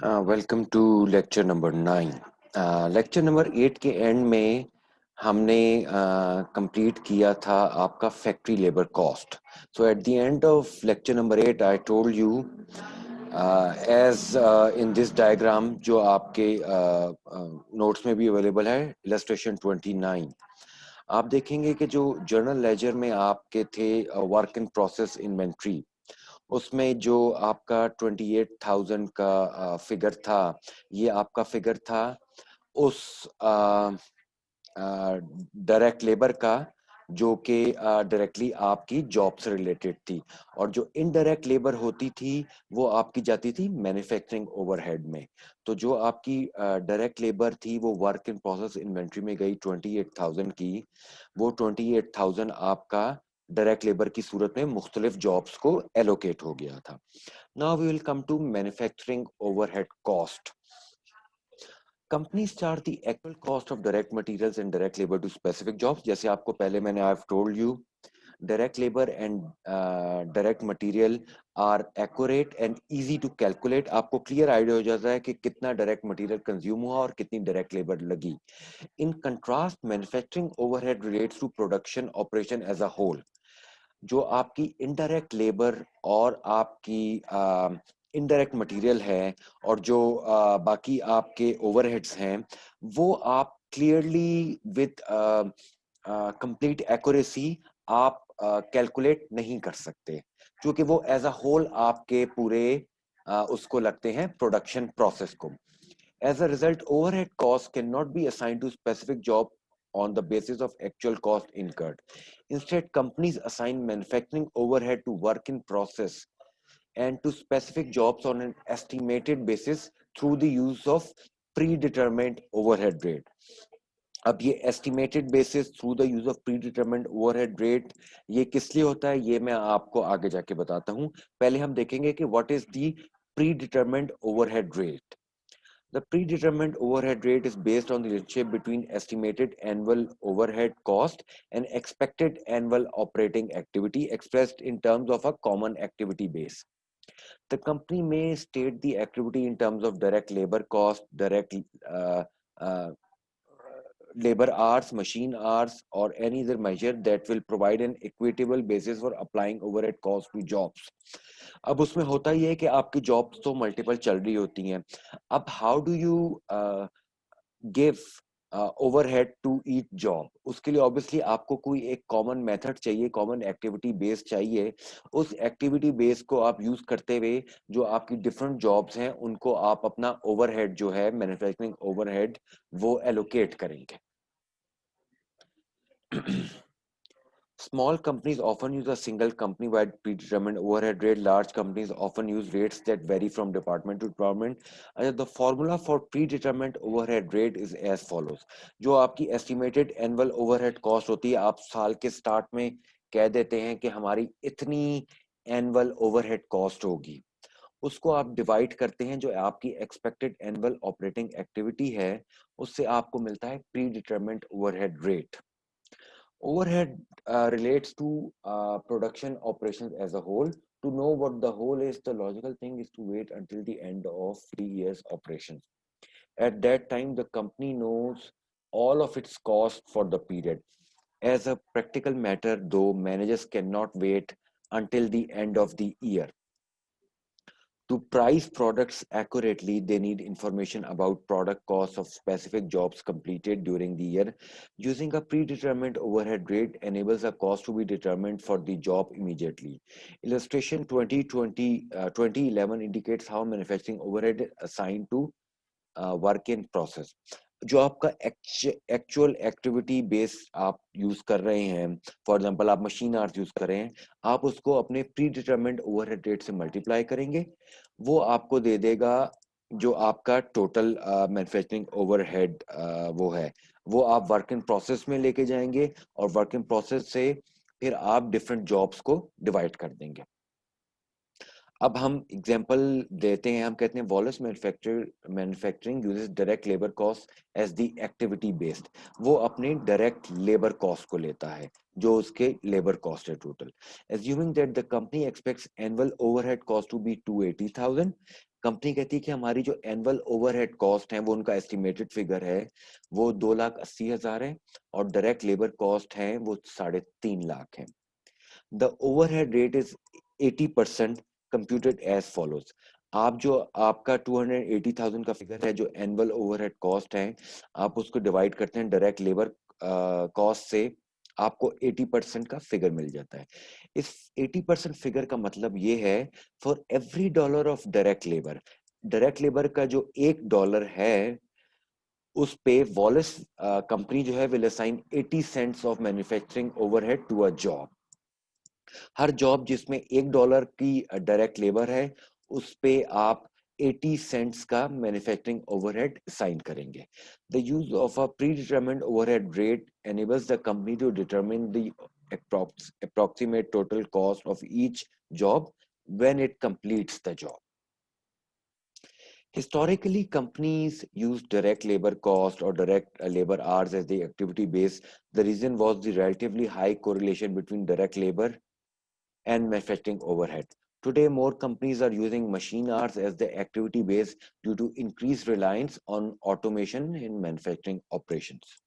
Welcome to lecture number 9। Lecture number 8 के end में हमने कंप्लीट किया था आपका factory labour cost. So at the end of lecture number 8 I told you as in this diagram जो आपके notes में भी अवेलेबल है, इलस्ट्रेशन 29। आप देखेंगे कि जो जर्नल लेजर में आपके थे वर्क इन प्रोसेस इन्वेंट्री, उसमें जो आपका 28,000 का फिगर था, ये आपका फिगर था उस डायरेक्ट लेबर का जो कि डायरेक्टली आपकी जॉब से रिलेटेड थी, और जो इनडायरेक्ट लेबर होती थी वो आपकी जाती थी मैन्युफैक्चरिंग ओवरहेड में। तो जो आपकी डायरेक्ट लेबर थी वो वर्क इन प्रोसेस इन्वेंट्री में गई 28,000 की। वो 28,000 आपका डायरेक्ट लेबर की सूरत में मुख्तलिफ जॉब्स को एलोकेट हो गया था। Now we will come to manufacturing overhead cost. Companies charge the actual cost of direct materials and direct labor to specific jobs. जैसे आपको पहले मैंने I've told you, direct labor and direct material are accurate and easy to calculate. आपको clear idea हो जाता है कि कितना direct material consume हुआ और कितनी direct labor लगी. In contrast, manufacturing overhead relates to production operation as a whole. जो आपकी इनडायरेक्ट लेबर और आपकी इनडायरेक्ट मटेरियल है और जो बाकी आपके ओवरहेड्स हैं, वो आप क्लियरली विद कंप्लीट एक्यूरेसी आप कैलकुलेट नहीं कर सकते, क्योंकि वो एज अ होल आपके पूरे उसको लगते हैं प्रोडक्शन प्रोसेस को। As a result, overhead costs cannot be assigned to specific job on the basis of actual cost incurred. Instead, companies assign manufacturing overhead to work in process and to specific jobs on an estimated basis through the use of predetermined overhead rate. अब ये estimated basis through the use of predetermined overhead rate, ये किस लिए होता है ये मैं आपको आगे जाके बताता हूं। पहले हम देखेंगे कि what is the predetermined overhead rate. The predetermined overhead rate is based on the relationship between estimated annual overhead cost and expected annual operating activity expressed in terms of a common activity base. The company may state the activity in terms of direct labor cost, direct uh, labor hours, machine hours, or any other measure that will provide an equitable basis for applying overhead cost to jobs. अब उसमें होता ही है कि आपकी jobs तो multiple चल रही होती हैं। अब how do you give overhead to each job, उसके लिए ऑब्वियसली आपको कोई एक कॉमन मेथड चाहिए, कॉमन एक्टिविटी बेस चाहिए। उस एक्टिविटी बेस को आप यूज करते हुए जो आपकी डिफरेंट जॉब्स हैं उनको आप अपना ओवरहेड जो है मैन्युफैक्चरिंग ओवरहेड वो एलोकेट करेंगे। Small companies often use a single company-wide predetermined overhead rate. Large companies often use rates that vary from department to department. The formula for predetermined overhead rate is as follows. जो आपकी estimated annual overhead cost होती है, आप साल के start में कह देते हैं कि हमारी इतनी annual overhead cost होगी, उसको आप डिवाइड करते हैं जो आपकी expected annual operating activity है, उससे आपको मिलता है predetermined overhead rate. Overhead relates to production operations as a whole. To know what the whole is, the logical thing is to wait until the end of 3 years operations. At that time, the company knows all of its cost for the period. As a practical matter, though, managers cannot wait until the end of the year. To price products accurately, they need information about product costs of specific jobs completed during the year. Using a predetermined overhead rate enables a cost to be determined for the job immediately. Illustration 2011 indicates how manufacturing overhead is assigned to work in process. जो आपका actual activity base आप use कर रहे हैं, for example आप machine hours use कर रहे हैं, आप उसको अपने प्री डिटरमिन्ड ओवरहेड रेट से मल्टीप्लाई करेंगे, वो आपको दे देगा जो आपका टोटल मैन्युफैक्चरिंग ओवरहेड वो है, वो आप वर्क इन प्रोसेस में लेके जाएंगे और वर्क इन प्रोसेस से फिर आप डिफरेंट जॉब्स को डिवाइड कर देंगे। अब हम एग्जांपल देते हैं, हम कहते हैं Wallace manufacturing uses direct labour cost as the activity based. वो अपने डायरेक्ट लेबर कॉस्ट को लेता है जो उसके लेबर कॉस्ट है total. Assuming that the company expects annual overhead cost to be 280,000, company कहती है कि हमारी जो एनुअल ओवरहेड कॉस्ट है वो उनका एस्टिमेटेड फिगर है वो 2,80,000 है और डायरेक्ट लेबर कॉस्ट है वो 3.5 लाख है। The overhead rate is 80% computed as follows. आप जो आपका 280,000 का फिगर है जो एनुअल ओवरहेड कॉस्ट है आप उसको डिवाइड करते हैं डायरेक्ट लेबर कॉस्ट से, आपको 80% का फिगर मिल जाता है। इस 80% फिगर का मतलब ये है for every dollar of direct labour का जो $1 है उस पे वॉलेस कंपनी जो है will assign 80 cents of manufacturing overhead to a job. हर जॉब जिसमें $1 की डायरेक्ट लेबर है उस पे आप 80 सेंट्स का मैन्युफैक्चरिंग ओवरहेड साइन करेंगे। The use of a pre determined overhead rate enables the company to determine the approximate total cost of each job when it completes the job. Historically, companies used direct labor cost or direct labor hours as the activity base. The reason was the relatively high correlation between direct labor and manufacturing overhead. Today, more companies are using machine hours as the activity base due to increased reliance on automation in manufacturing operations.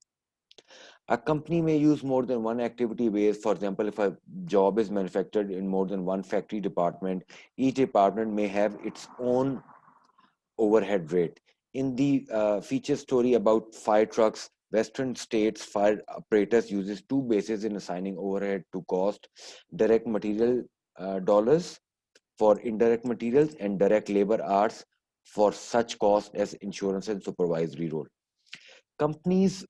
A company may use more than one activity base. For example, if a job is manufactured in more than one factory department, each department may have its own overhead rate. In the feature story about fire trucks, Western States fire apparatus uses two bases in assigning overhead to cost: direct material dollars for indirect materials and direct labor hours for such costs as insurance and supervisory role. Companies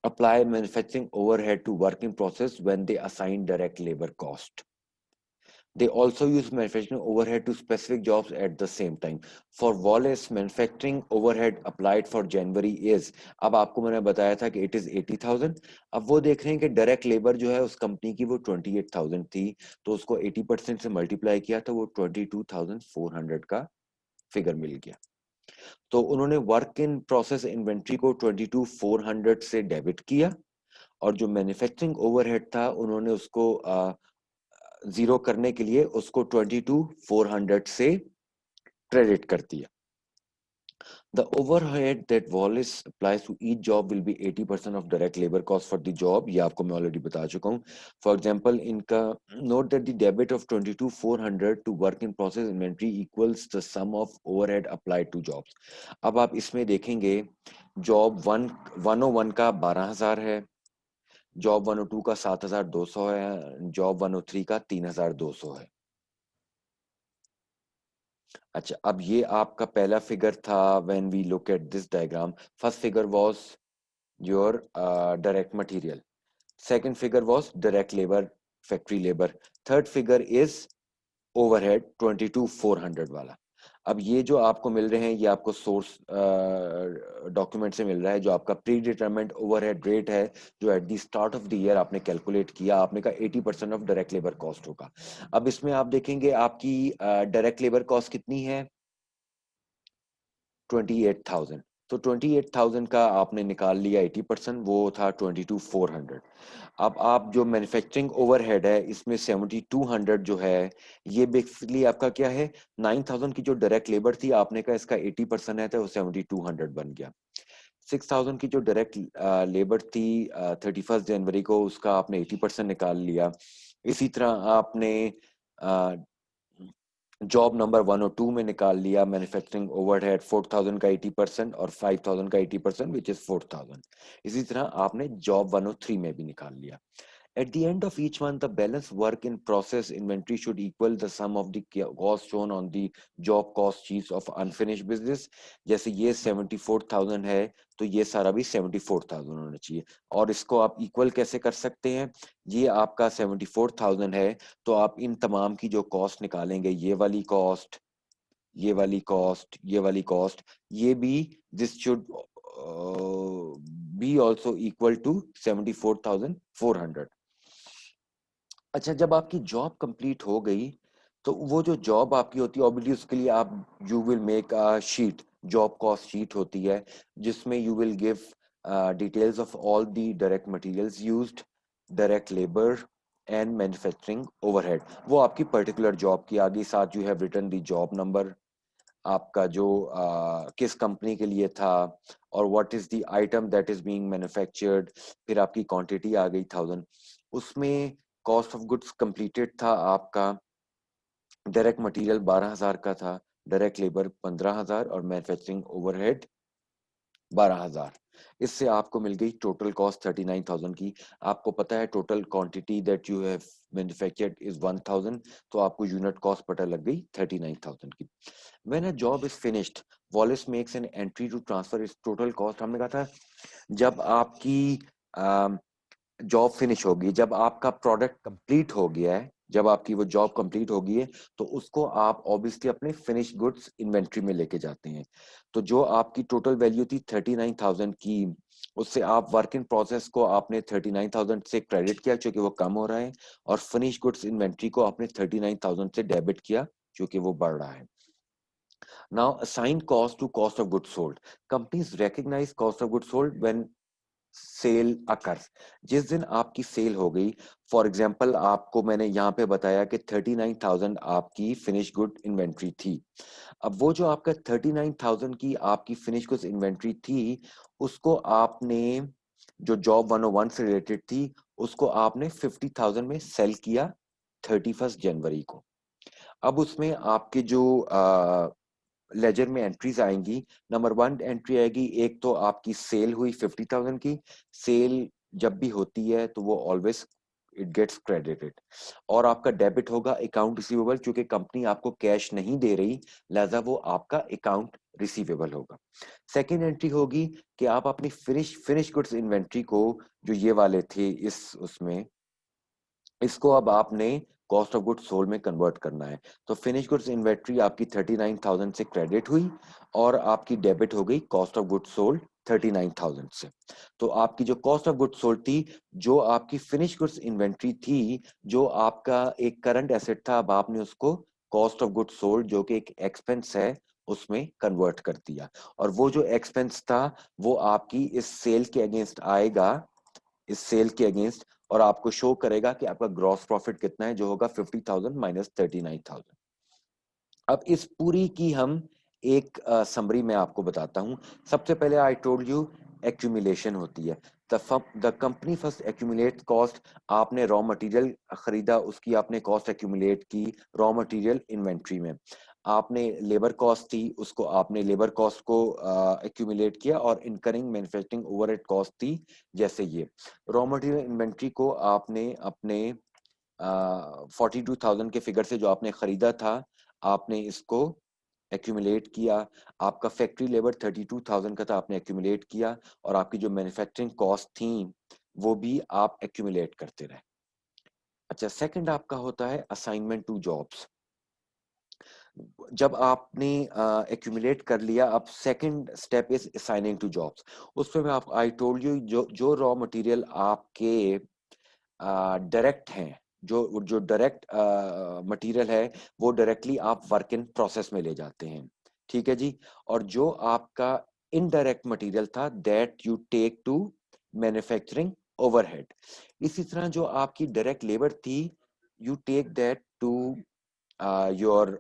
apply manufacturing overhead to work in process when they assign direct labor cost. They also use manufacturing overhead to specific jobs at the same time. For Wallace, manufacturing overhead applied for January is, अब आपको मैंने बताया था कि it is 80,000। अब वो देख रहे हैं कि डायरेक्ट लेबर जो है उस कंपनी की वो 28,000 थी, तो उसको 80% से मल्टीप्लाई किया तो वो 22,400 का फिगर मिल गया। तो उन्होंने वर्क इन प्रोसेस इन्वेंट्री को 22,400 से डेबिट किया और जो मैन्युफैक्चरिंग ओवरहेड था उन्होंने उसको जीरो करने के लिए उसको 22,400 से क्रेडिट कर दिया। The overhead that Wallace applies to each job will be 80% of direct labor cost for the job. ये आपको मैं ऑलरेडी बता चुका हूँ। For example, इनका note that the debit of 22,400 to work in process inventory equals the sum of overhead applied to jobs. अब आप इसमें देखेंगे जॉब 101 का 12,000 है, जॉब 102 का 7,200 है, जॉब 103 का 3,200 है। अच्छा, अब ये आपका पहला फिगर था। When we look at this diagram, first figure was your direct material, second figure was direct labour, factory labour, third figure is overhead 22,400 वाला। अब ये जो आपको मिल रहे हैं ये आपको सोर्स डॉक्यूमेंट से मिल रहा है, जो आपका प्री डिटरमिन्ड ओवरहेड रेट है जो at the start of the year आपने कैलकुलेट किया, आपने कहा 80% ऑफ डायरेक्ट लेबर कॉस्ट होगा। अब इसमें आप देखेंगे आपकी डायरेक्ट लेबर कॉस्ट कितनी है, 28,000। तो 28,000 का आपने निकाल लिया 80%, वो था 22,400। अब आप जो मैन्युफैक्चरिंग ओवरहेड है इसमें 7,200 जो है ये बेसिकली आपका क्या है, 9,000 की जो डायरेक्ट लेबर थी आपने कहा इसका 80% है तो वो 7,200 बन गया। 6,000 की जो डायरेक्ट लेबर थी 31 जनवरी को उसका आपने 80% निकाल लिया। इसी तरह आपने जॉब नंबर 102 में निकाल लिया मैन्युफैक्चरिंग ओवरहेड 4,000 का 80% और 5,000 का 80% विच इज 4,000। इसी तरह आपने जॉब 103 में भी निकाल लिया। At the end of each month, the balance work in process inventory should equal the sum of the cost shown on the job cost sheets of unfinished business. जैसे ये 74,000 है तो ये सारा भी 74,000 होना चाहिए। और इसको आप इक्वल कैसे कर सकते हैं, ये आपका 74,000 है तो आप इन तमाम की जो कॉस्ट निकालेंगे, ये वाली कॉस्ट, ये वाली कॉस्ट, ये वाली कॉस्ट, ये भी this should be also equal to 74,400। अच्छा, जब आपकी जॉब कंप्लीट हो गई तो वो जो जॉब आपकी होती है ऑब्वियसली उसके लिए आप you will make a sheet, job cost sheet होती है जिसमें you will give details of all the direct materials used, direct labour and manufacturing overhead. वो आपकी पर्टिकुलर जॉब की आगे साथ you have written the job number, आपका जो किस कंपनी के लिए था, और what is the item that is being manufactured, फिर आपकी क्वांटिटी आ गई 1000। उसमें कॉस्ट ऑफ गुड्स कंप्लीटेड था आपका, डायरेक्ट मटेरियल 12,000 का था, डायरेक्ट लेबर 15,000 और मैन्युफैक्चरिंग ओवरहेड 12,000। इससे आपको मिल गई टोटल कॉस्ट 39,000 की। आपको पता है total quantity that you have manufactured is 1000, तो आपको यूनिट कॉस्ट पता लग गई 39,000 की। When a job is finished, Wallace makes an entry to transfer is total cost. हमने कहा था जब आपकी जॉब फिनिश होगी, जब आपका प्रोडक्ट कंप्लीट हो गया है, जब आपकी वो जॉब कंप्लीट होगी है, तो उसको आप ऑब्वियसली अपने फिनिश गुड्स इन्वेंट्री में लेके जाते हैं। तो जो आपकी टोटल वैल्यू थी 39,000 की, उससे आप वर्क इन प्रोसेस को आपने 39,000 से क्रेडिट किया क्योंकि वो कम हो रहा है, और फिनिश गुड्स इन्वेंट्री को आपने 39,000 से डेबिट किया क्योंकि वो बढ़ रहा है। Now assign cost to cost of goods sold. Companies recognize cost of goods sold when sale occur. जिस दिन आपकी सेल हो गई, फॉर एग्जाम्पल आपको मैंने यहाँ पे बताया कि 39,000 आपकी फिनिश गुड इन्वेंट्री थी। अब वो जो आपका 39,000 की आपकी फिनिश गुड्स इन्वेंट्री थी, उसको आपने जो जॉब 101 से रिलेटेड थी, उसको आपने 50,000 में सेल किया 31 जनवरी को। अब उसमें आपके जो लेजर में एंट्रीज आएंगी, नंबर 1 एंट्री आएगी, एक तो आपकी सेल हुई 50,000 की। सेल जब भी होती है तो वो ऑलवेज इट गेट्स क्रेडिटेड, और आपका डेबिट होगा अकाउंट रिसीवेबल, क्योंकि कंपनी आपको कैश नहीं दे रही, लिहाजा वो आपका अकाउंट रिसीवेबल होगा। सेकेंड एंट्री होगी कि आप अपनी फिनिश गुड्स इन्वेंट्री को, जो ये वाले थे इस उसमें, इसको अब आपने कॉस्ट ऑफ गुड्स सोल्ड में कन्वर्ट करना है। तो फिनिश गुड्स इन्वेंट्री आपकी 39,000 से क्रेडिट हुई, और आपकी डेबिट हो गई कॉस्ट ऑफ गुड्स सोल्ड 39,000 से। तो आपकी जो कॉस्ट ऑफ गुड्स सोल्ड थी, जो आपकी फिनिश गुड्स इन्वेंट्री थी, जो आपका एक करंट एसेट था, अब आपने उसको कॉस्ट ऑफ गुड्स सोल्ड, जो कि एक एक्सपेंस है, उसमें कन्वर्ट कर दिया। और वो जो एक्सपेंस था वो आपकी इस सेल के अगेंस्ट आएगा, इस सेल के अगेंस्ट, और आपको शो करेगा कि आपका ग्रॉस प्रॉफिट कितना है, जो होगा 50,000 माइनस 39,000। अब इस पूरी की हम एक समरी में आपको बताता हूं। सबसे पहले आई टोल्ड यू एक्यूमुलेशन होती है। The company first accumulate cost. आपने रॉ मटेरियल खरीदा, उसकी आपने कॉस्ट एक्यूमुलेट की रॉ मटेरियल इन्वेंट्री में। आपने लेबर कॉस्ट थी, उसको आपने लेबर कॉस्ट को एक्यूमुलेट किया, और इनकरिंग मैन्युफैक्चरिंग ओवरहेड कॉस्ट थी, जैसे ये रॉ मटेरियल इन्वेंट्री को आपने अपने 42,000 के फिगर से जो आपने खरीदा था, आपने इसको एक्यूमुलेट किया। आपका फैक्ट्री लेबर 32,000 का था, आपने एक्यूमुलेट किया, और आपकी जो मैन्युफैक्चरिंग कॉस्ट थी वो भी आप एक्यूमुलेट करते रहे। अच्छा, सेकंड आपका होता है असाइनमेंट टू जॉब्स। जब आपने एक्यूमुलेट कर लिया, अब second step is assigning to jobs. उसमें मैं आप आई टोल्ड यू जो जो रॉ मटेरियल आपके डायरेक्ट हैं, जो जो डायरेक्ट मटेरियल है, वो डायरेक्टली आप वर्क इन प्रोसेस में ले जाते हैं, ठीक है जी। और जो आपका इनडायरेक्ट मटेरियल था, that you take to manufacturing overhead. इसी तरह जो आपकी डायरेक्ट लेबर थी, you take that to your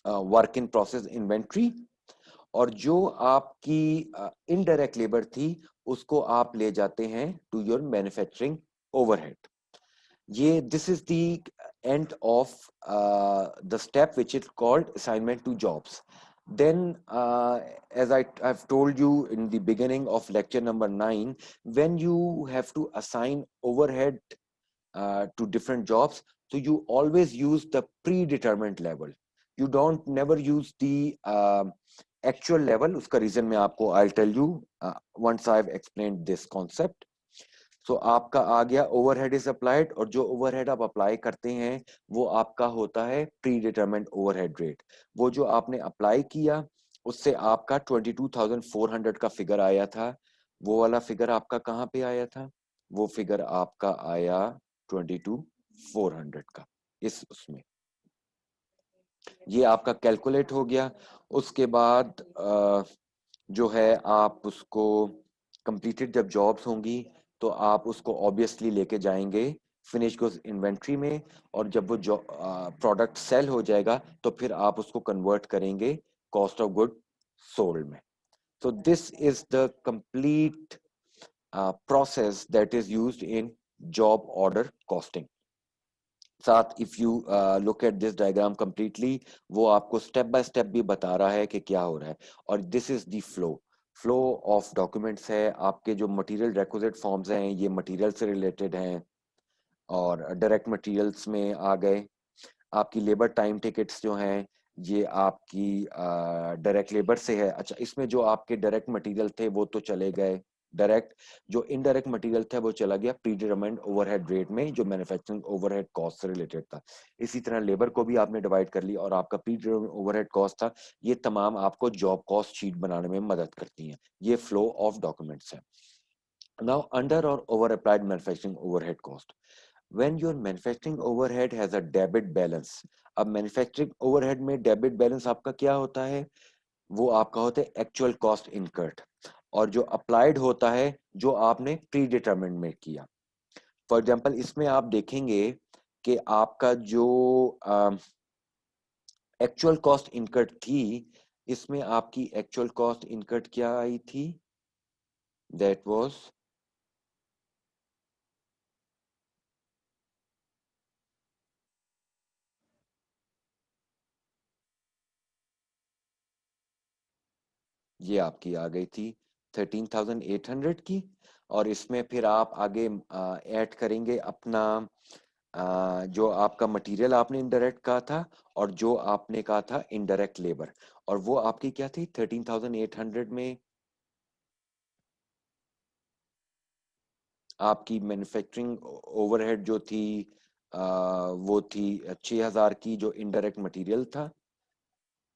work in process inventory. और जो आपकी इनडायरेक्ट लेबर थी, उसको आप ले जाते हैं टू योर मैन्युफैक्चरिंग ओवरहेड। ये this is the end of the step which is called assignment to jobs. Then as I've told you in the beginning of lecture number 9, when you have to assign overhead to different jobs, so you always use the predetermined level. You don't never use the actual level. Uska reason मैं आपको I'll tell you once I've explained this concept. So आपका आ गया overhead is applied, और जो overhead आप apply करते हैं वो आपका होता है प्री डिटरमिन्ड ओवरहेड रेट। वो जो आपने अप्लाई किया, उससे आपका 22,400 का फिगर आया था। वो वाला फिगर आपका कहाँ पे आया था? वो फिगर आपका आया 22,400 का, इस उसमें ये आपका कैलकुलेट हो गया। उसके बाद जो है आप उसको कंप्लीटेड जब जॉब्स होंगी, तो आप उसको ऑब्वियसली लेके जाएंगे फिनिश गुड्स इन्वेंट्री में, और जब वो जो प्रोडक्ट सेल हो जाएगा तो फिर आप उसको कन्वर्ट करेंगे कॉस्ट ऑफ गुड सोल्ड में. So this is the complete process that is used in job order costing. साथ if you look at this diagram completely, वो आपको स्टेप बाय स्टेप भी बता रहा है कि क्या हो रहा है. और this is the flow of documents है. आपके जो मटेरियल रिक्विजिट फॉर्म्स हैं ये मटेरियल से रिलेटेड हैं, और डायरेक्ट मटेरियल्स में आ गए. आपकी लेबर टाइम टिकट्स जो हैं ये आपकी डायरेक्ट लेबर से है. अच्छा, इसमें जो आपके डायरेक्ट मटेरियल थे वो तो चले गए डायरेक्ट. जो इनडायरेक्ट मटेरियल था वो चला गया प्री डिटरमाइंड ओवरहेड रेट में, जो मैन्युफैक्चरिंग ओवरहेड कॉस्ट से रिलेटेड था. इसी तरह लेबर को भी आपने डिवाइड कर लिया, और आपका प्री डिटरमाइंड ओवरहेड कॉस्ट था. ये तमाम आपको जॉब कॉस्ट शीट बनाने में मदद करती हैं. ये फ्लो ऑफ डॉक्यूमेंट्स है. नाउ अंडर और over applied manufacturing overhead cost. when your manufacturing overhead has a debit balance. अब मैन्युफैक्चरिंग ओवरहेड में डेबिट बैलेंस आपका क्या होता है? वो आपका होता है एक्चुअल कॉस्ट इनकर्ड, और जो अप्लाइड होता है जो आपने प्री डिटरमिन्ड में किया. फॉर एग्जांपल इसमें आप देखेंगे कि आपका जो एक्चुअल कॉस्ट इनकर्ड थी, इसमें आपकी एक्चुअल कॉस्ट इनकर्ड क्या आई थी? दैट वाज, ये आपकी आ गई थी 13,800 की. और इसमें फिर आप आगे ऐड करेंगे अपना जो आपका मटेरियल आपने इनडायरेक्ट कहा था, और जो आपने कहा था इनडायरेक्ट लेबर, और वो आपकी क्या थी 13,800 में. आपकी मैन्युफैक्चरिंग ओवरहेड जो थी वो थी 6,000 की, जो इनडायरेक्ट मटेरियल था.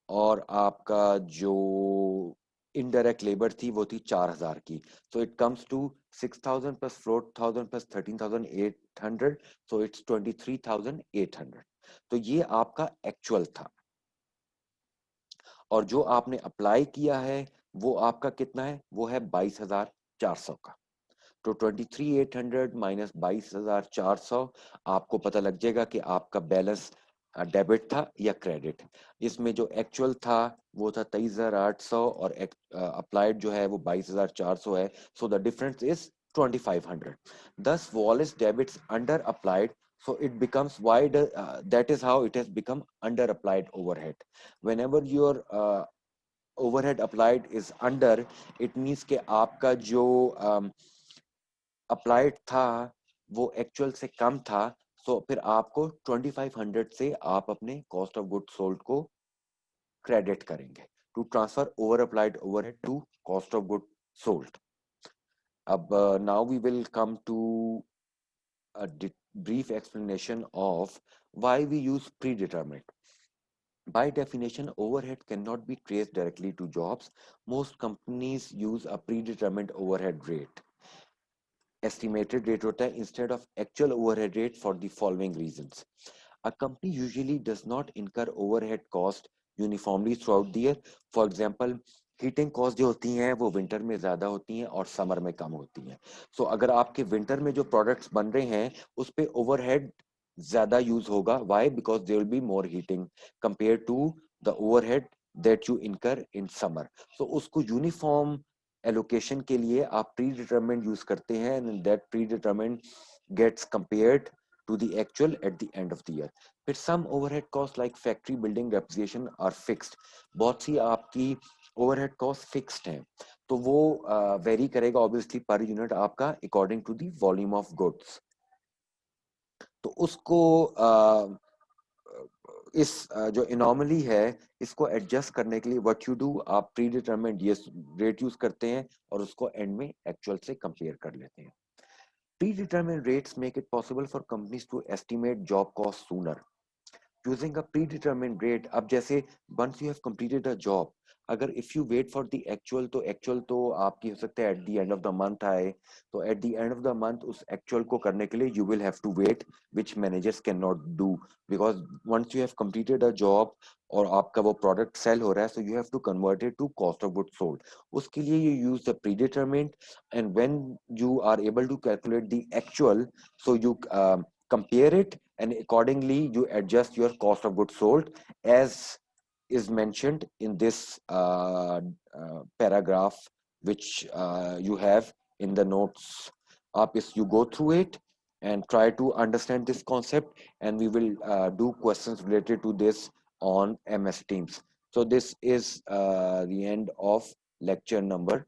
और आपका जो इनडायरेक्ट लेबर थी वो थी 4,000 की. So it comes to 6,000 plus 4,000 plus 13,800, so it's 23,800. तो ये आपका एक्चुअल था. और जो आपने अप्लाई किया है वो आपका कितना है? वो है 22,400 का. तो 23,800 माइनस 22,400, आपको पता लग जाएगा कि आपका बैलेंस डेबिट था या क्रेडिट. इसमें जो एक्चुअल था वो था 23,800, और अप्लाइड जो है वो 22,400 है. So the difference is 2,500. Thus Wallace debits under applied, so it becomes wide. That is how it has become under applied overhead. Whenever your overhead applied is under, it means कि आपका जो applied था वो actual से कम था. सो फिर आपको 2,500 से आप अपने कॉस्ट ऑफ गुड सोल्ड को क्रेडिट करेंगे to transfer over applied overhead to cost of good sold. अब now we will come to a brief explanation of why we use predetermined. By definition, overhead cannot be traced directly to jobs. Most companies use a predetermined overhead rate. Estimated rate होता है instead of actual overhead rate for the following reasons. A company usually does not incur overhead cost uniformly throughout the year. For example, heating cost जो होती हैं वो winter में ज्यादा होती हैं और समर में कम होती हैं. सो अगर आपके विंटर में जो प्रोडक्ट्स बन रहे हैं उस पे ओवरहेड ज्यादा यूज होगा. Why? Because there will be more heating compare to the overhead that you incur in summer. सो उसको यूनिफॉर्म एलोकेशन के लिए आप प्री डिटरमिन्ड यूज करते हैं, and that predetermined gets compared to the actual at the end of the year. फिर some overhead costs like factory building depreciation are fixed. बहुत सी आपकी overhead cost fixed हैं, तो वो वेरी करेगा obviously per unit आपका according to the volume of goods. तो उसको इस जो इनॉमली है इसको एडजस्ट करने के लिए व्हाट यू डू, आप प्री डिटरमाइंड ये रेट यूज करते हैं और उसको एंड में एक्चुअल से कंपेयर कर लेते हैं. Predetermined rates make it possible for companies to estimate job costs sooner. Using a predetermined rate, अब जैसे once you have completed a job, अगर if you wait for the actual, तो actual तो आपकी हो सकता है at the end of the month आए. तो at the end of the month उस actual को करने के लिए you will have to wait, which managers cannot do, because once you have completed a job और आपका वो product sell हो रहा है, so you have to convert it to cost of goods sold. उसके लिए you use the predetermined, and when you are able to calculate the actual, so you compare it, and accordingly you adjust your cost of goods sold as is mentioned in this paragraph which you have in the notes. Up is you go through it and try to understand this concept, and we will do questions related to this on MS Teams. So this is the end of lecture number